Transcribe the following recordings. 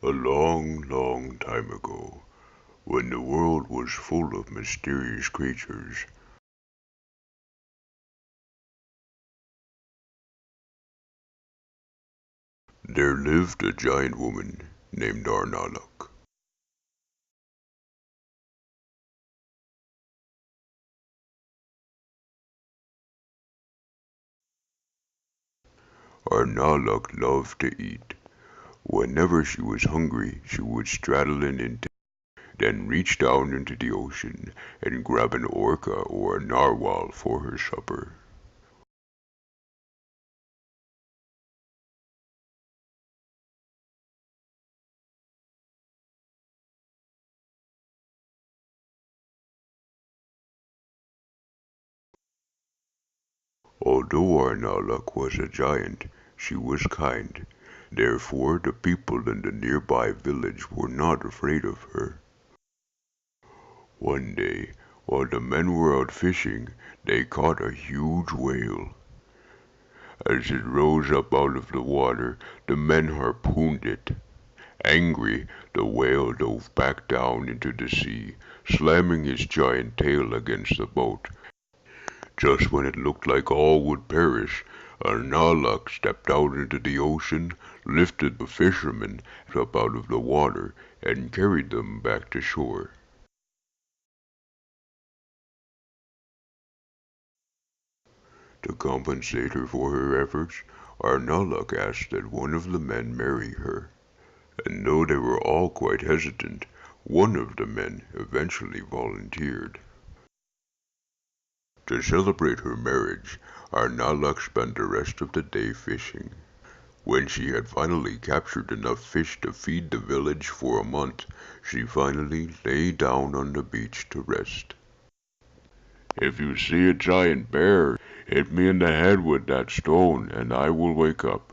A long, long time ago, when the world was full of mysterious creatures, there lived a giant woman named ARNUNUK. ARNUNUK loved to eat. Whenever she was hungry, she would straddle an intestine, then reach down into the ocean and grab an orca or a narwhal for her supper. Although ARNUNUK was a giant, she was kind. Therefore, the people in the nearby village were not afraid of her. One day, while the men were out fishing, they caught a huge whale. As it rose up out of the water, the men harpooned it. Angry, the whale dove back down into the sea, slamming his giant tail against the boat. Just when it looked like all would perish, ARNUNUK stepped out into the ocean, lifted the fishermen up out of the water, and carried them back to shore. To compensate her for her efforts, ARNUNUK asked that one of the men marry her, and though they were all quite hesitant, one of the men eventually volunteered. To celebrate her marriage, ARNUNUK spent the rest of the day fishing. When she had finally captured enough fish to feed the village for a month, she finally lay down on the beach to rest. "If you see a giant bear, hit me in the head with that stone, and I will wake up."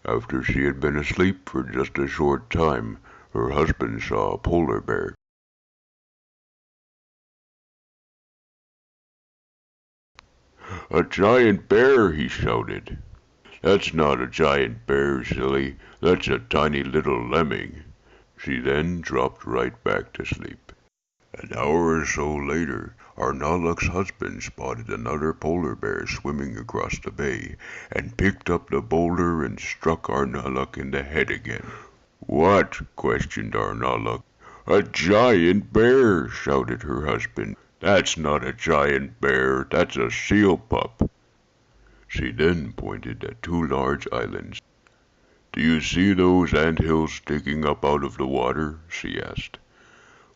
After she had been asleep for just a short time, her husband saw a polar bear. "A giant bear!" he shouted. "That's not a giant bear, silly. That's a tiny little lemming." She then dropped right back to sleep. An hour or so later, ARNUNUK's husband spotted another polar bear swimming across the bay, and picked up the boulder and struck ARNUNUK in the head again. "What?" questioned ARNUNUK. "A giant bear!" shouted her husband. "That's not a giant bear, that's a seal pup." She then pointed at two large islands. "Do you see those ant hills sticking up out of the water?" she asked.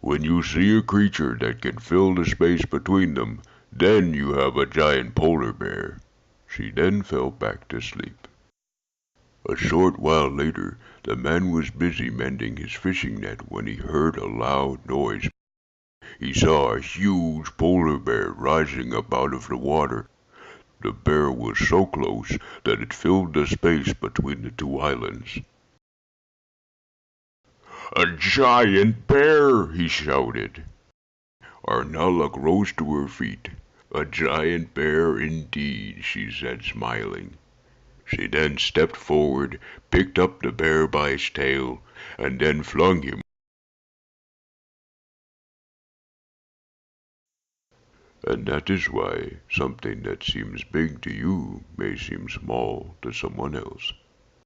"When you see a creature that can fill the space between them, then you have a giant polar bear." She then fell back to sleep. A short while later, the man was busy mending his fishing net when he heard a loud noise. He saw a huge polar bear rising up out of the water. The bear was so close that it filled the space between the two islands. "A giant bear!" he shouted. ARNUNUK rose to her feet. "A giant bear indeed," she said, smiling. She then stepped forward, picked up the bear by his tail, and then flung him. And that is why something that seems big to you may seem small to someone else.